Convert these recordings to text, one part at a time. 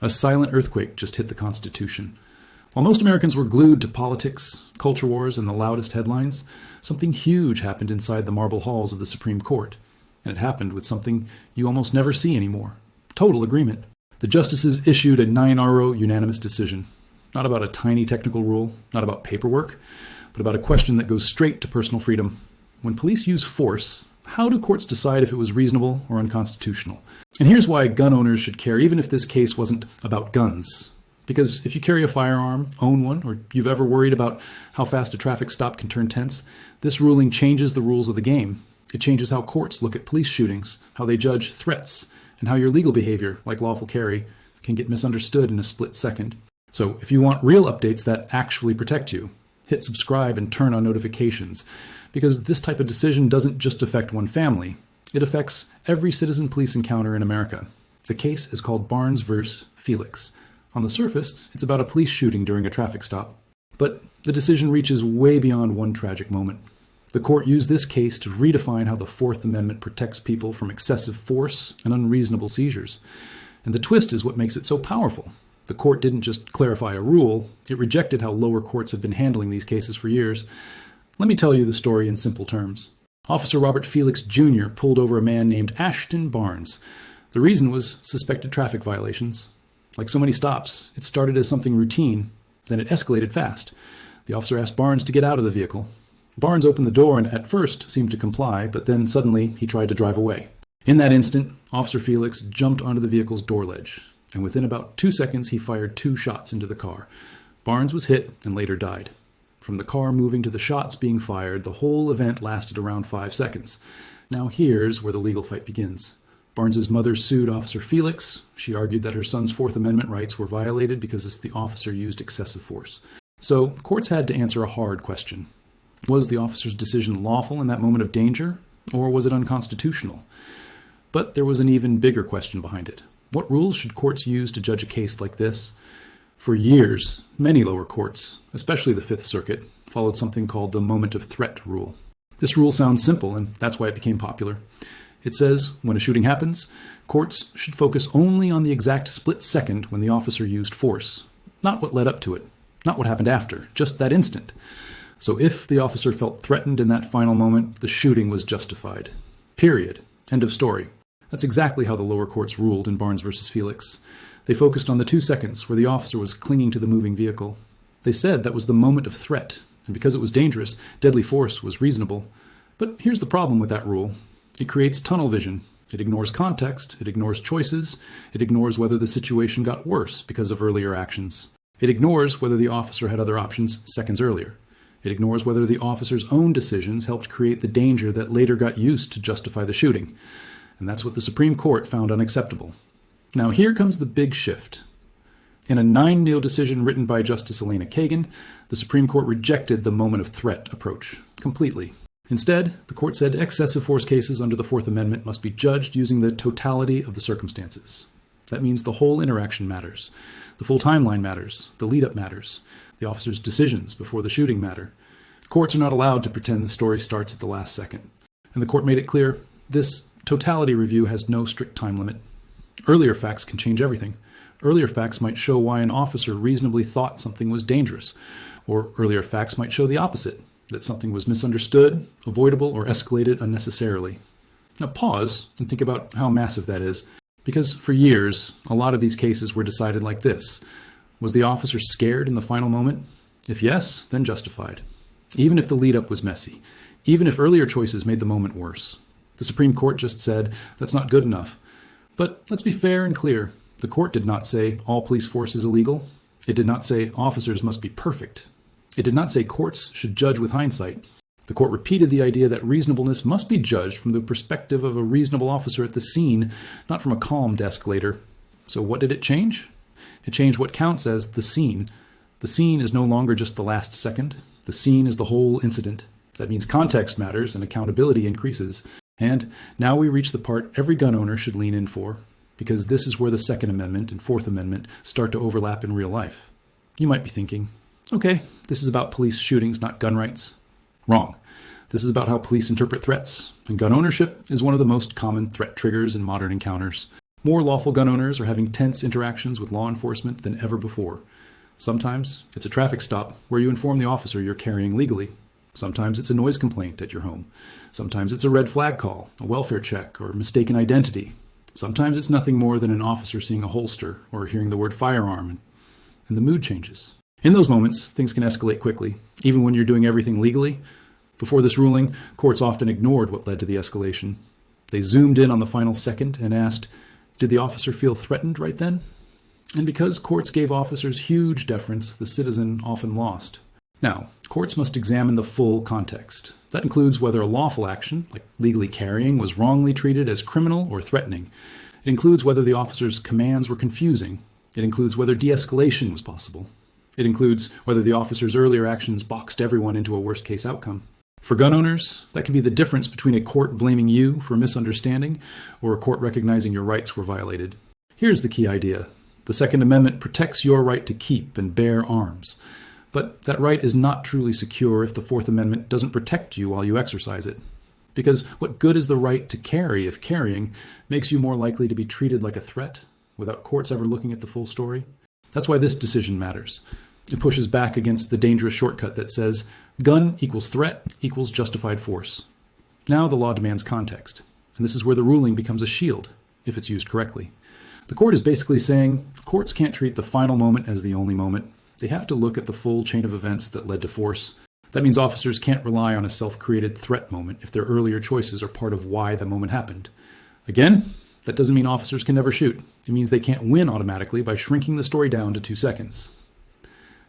A silent earthquake just hit the Constitution. While most Americans were glued to politics, culture wars, and the loudest headlines, something huge happened inside the marble halls of the Supreme Court. And it happened with something you almost never see anymore. Total agreement. The justices issued a 9-0 unanimous decision. Not about a tiny technical rule, not about paperwork, but about a question that goes straight to personal freedom. When police use force, how do courts decide if it was reasonable or unconstitutional? And here's why gun owners should care, even if this case wasn't about guns. Because if you carry a firearm, own one, or you've ever worried about how fast a traffic stop can turn tense, this ruling changes the rules of the game. It changes how courts look at police shootings, how they judge threats, and how your legal behavior, like lawful carry, can get misunderstood in a split second. So if you want real updates that actually protect you, hit subscribe and turn on notifications, because this type of decision doesn't just affect one family. It affects every citizen police encounter in America. The case is called Barnes vs. Felix. On the surface, it's about a police shooting during a traffic stop. But the decision reaches way beyond one tragic moment. The court used this case to redefine how the Fourth Amendment protects people from excessive force and unreasonable seizures. And the twist is what makes it so powerful. The court didn't just clarify a rule, it rejected how lower courts have been handling these cases for years. Let me tell you the story in simple terms. Officer Robert Felix Jr. pulled over a man named Ashton Barnes. The reason was suspected traffic violations. Like so many stops, it started as something routine, then it escalated fast. The officer asked Barnes to get out of the vehicle. Barnes opened the door and at first seemed to comply, but then suddenly he tried to drive away. In that instant, Officer Felix jumped onto the vehicle's door ledge, and within about 2 seconds he fired 2 shots into the car. Barnes was hit and later died. From the car moving to the shots being fired, the whole event lasted around 5 seconds. Now here's where the legal fight begins. Barnes's mother sued Officer Felix. She argued that her son's Fourth Amendment rights were violated because the officer used excessive force. So courts had to answer a hard question. Was the officer's decision lawful in that moment of danger, or was it unconstitutional? But there was an even bigger question behind it. What rules should courts use to judge a case like this? For years, many lower courts, especially the Fifth Circuit, followed something called the moment of threat rule. This rule sounds simple, and that's why it became popular. It says, when a shooting happens, courts should focus only on the exact split second when the officer used force, not what led up to it, not what happened after, just that instant. So if the officer felt threatened in that final moment, the shooting was justified. Period. End of story. That's exactly how the lower courts ruled in Barnes versus Felix. They focused on the 2 seconds where the officer was clinging to the moving vehicle. They said that was the moment of threat, and because it was dangerous, deadly force was reasonable. But here's the problem with that rule. It creates tunnel vision. It ignores context, it ignores choices, it ignores whether the situation got worse because of earlier actions. It ignores whether the officer had other options seconds earlier. It ignores whether the officer's own decisions helped create the danger that later got used to justify the shooting. And that's what the Supreme Court found unacceptable. Now here comes the big shift. In a 9-0 decision written by Justice Elena Kagan, the Supreme Court rejected the moment of threat approach completely. Instead, the court said excessive force cases under the Fourth Amendment must be judged using the totality of the circumstances. That means the whole interaction matters. The full timeline matters. The lead-up matters. The officer's decisions before the shooting matter. Courts are not allowed to pretend the story starts at the last second. And the court made it clear, this totality review has no strict time limit. Earlier facts can change everything. Earlier facts might show why an officer reasonably thought something was dangerous. Or earlier facts might show the opposite, that something was misunderstood, avoidable, or escalated unnecessarily. Now pause and think about how massive that is, because for years, a lot of these cases were decided like this. Was the officer scared in the final moment? If yes, then justified. Even if the lead-up was messy. Even if earlier choices made the moment worse. The Supreme Court just said, that's not good enough. But let's be fair and clear. The court did not say all police force is illegal. It did not say officers must be perfect. It did not say courts should judge with hindsight. The court repeated the idea that reasonableness must be judged from the perspective of a reasonable officer at the scene, not from a calm desk later. So what did it change? It changed what counts as the scene. The scene is no longer just the last second. The scene is the whole incident. That means context matters and accountability increases. And now we reach the part every gun owner should lean in for, because this is where the Second Amendment and Fourth Amendment start to overlap in real life. You might be thinking, okay, this is about police shootings, not gun rights. Wrong. This is about how police interpret threats, and gun ownership is one of the most common threat triggers in modern encounters. More lawful gun owners are having tense interactions with law enforcement than ever before. Sometimes it's a traffic stop where you inform the officer you're carrying legally. Sometimes it's a noise complaint at your home. Sometimes it's a red flag call, a welfare check, or mistaken identity. Sometimes it's nothing more than an officer seeing a holster or hearing the word firearm, and the mood changes. In those moments, things can escalate quickly, even when you're doing everything legally. Before this ruling, courts often ignored what led to the escalation. They zoomed in on the final second and asked, did the officer feel threatened right then? And because courts gave officers huge deference, the citizen often lost. Now, courts must examine the full context. That includes whether a lawful action, like legally carrying, was wrongly treated as criminal or threatening. It includes whether the officer's commands were confusing. It includes whether de-escalation was possible. It includes whether the officer's earlier actions boxed everyone into a worst-case outcome. For gun owners, that can be the difference between a court blaming you for misunderstanding or a court recognizing your rights were violated. Here's the key idea. The Second Amendment protects your right to keep and bear arms. But that right is not truly secure if the Fourth Amendment doesn't protect you while you exercise it. Because what good is the right to carry if carrying makes you more likely to be treated like a threat without courts ever looking at the full story? That's why this decision matters. It pushes back against the dangerous shortcut that says gun equals threat equals justified force. Now the law demands context, and this is where the ruling becomes a shield, if it's used correctly. The court is basically saying courts can't treat the final moment as the only moment. They have to look at the full chain of events that led to force. That means officers can't rely on a self-created threat moment if their earlier choices are part of why the moment happened. Again, that doesn't mean officers can never shoot. It means they can't win automatically by shrinking the story down to 2 seconds.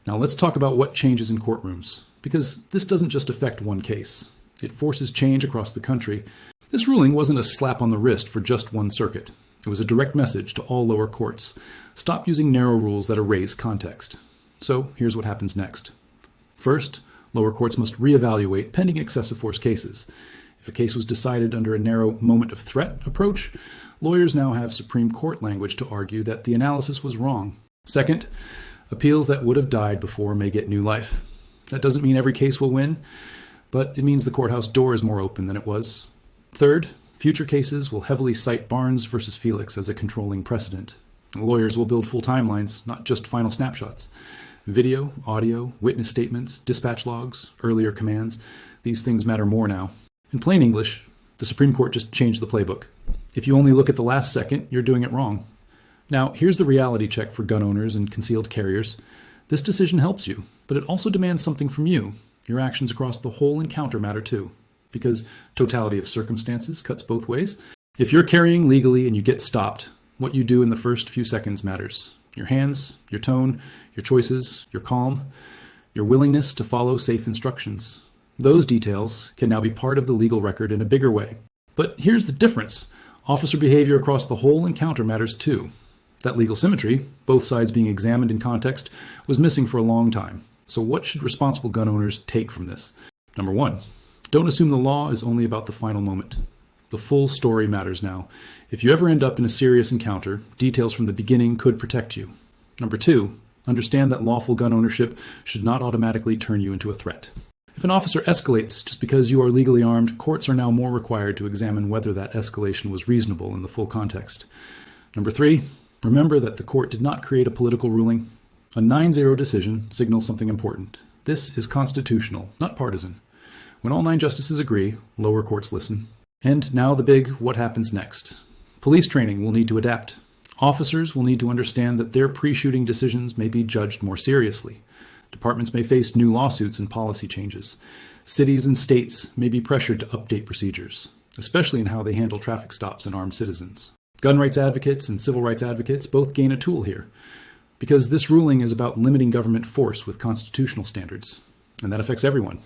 Now let's talk about what changes in courtrooms, because this doesn't just affect one case. It forces change across the country. This ruling wasn't a slap on the wrist for just one circuit. It was a direct message to all lower courts. Stop using narrow rules that erase context. So here's what happens next. First, lower courts must reevaluate pending excessive force cases. If a case was decided under a narrow moment of threat approach, lawyers now have Supreme Court language to argue that the analysis was wrong. Second, appeals that would have died before may get new life. That doesn't mean every case will win, but it means the courthouse door is more open than it was. Third, future cases will heavily cite Barnes versus Felix as a controlling precedent. Lawyers will build full timelines, not just final snapshots. Video, audio, witness statements, dispatch logs, earlier commands, these things matter more now. In plain English, the Supreme Court just changed the playbook. If you only look at the last second, you're doing it wrong. Now, here's the reality check for gun owners and concealed carriers. This decision helps you, but it also demands something from you. Your actions across the whole encounter matter too, because totality of circumstances cuts both ways. If you're carrying legally and you get stopped, what you do in the first few seconds matters. Your hands, your tone, your choices, your calm, your willingness to follow safe instructions. Those details can now be part of the legal record in a bigger way. But here's the difference. Officer behavior across the whole encounter matters too. That legal symmetry, both sides being examined in context, was missing for a long time. So what should responsible gun owners take from this? Number 1, don't assume the law is only about the final moment. The full story matters now. If you ever end up in a serious encounter, details from the beginning could protect you. Number 2, understand that lawful gun ownership should not automatically turn you into a threat. If an officer escalates just because you are legally armed, courts are now more required to examine whether that escalation was reasonable in the full context. Number 3, remember that the court did not create a political ruling. A 9-0 decision signals something important. This is constitutional, not partisan. When all 9 justices agree, lower courts listen. And now the big what happens next. Police training will need to adapt. Officers will need to understand that their pre-shooting decisions may be judged more seriously. Departments may face new lawsuits and policy changes. Cities and states may be pressured to update procedures, especially in how they handle traffic stops and armed citizens. Gun rights advocates and civil rights advocates both gain a tool here, because this ruling is about limiting government force with constitutional standards, and that affects everyone.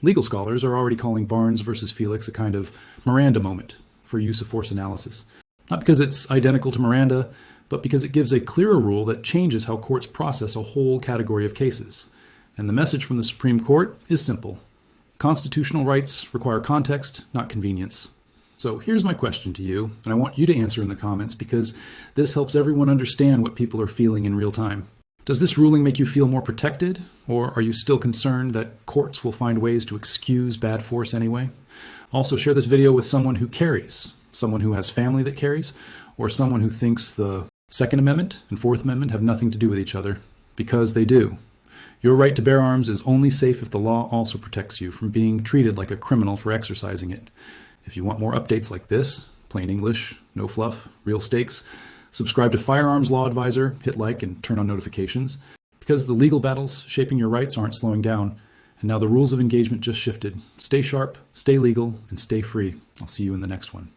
Legal scholars are already calling Barnes versus Felix a kind of Miranda moment for use of force analysis. Not because it's identical to Miranda, but because it gives a clearer rule that changes how courts process a whole category of cases. And the message from the Supreme Court is simple. Constitutional rights require context, not convenience. So here's my question to you, and I want you to answer in the comments because this helps everyone understand what people are feeling in real time. Does this ruling make you feel more protected, or are you still concerned that courts will find ways to excuse bad force anyway? Also, share this video with someone who carries, someone who has family that carries, or someone who thinks the Second Amendment and Fourth Amendment have nothing to do with each other, because they do. Your right to bear arms is only safe if the law also protects you from being treated like a criminal for exercising it. If you want more updates like this, plain English, no fluff, real stakes, subscribe to Firearms Law Advisor, hit like and turn on notifications, because the legal battles shaping your rights aren't slowing down, and now the rules of engagement just shifted. Stay sharp, stay legal, and stay free. I'll see you in the next one.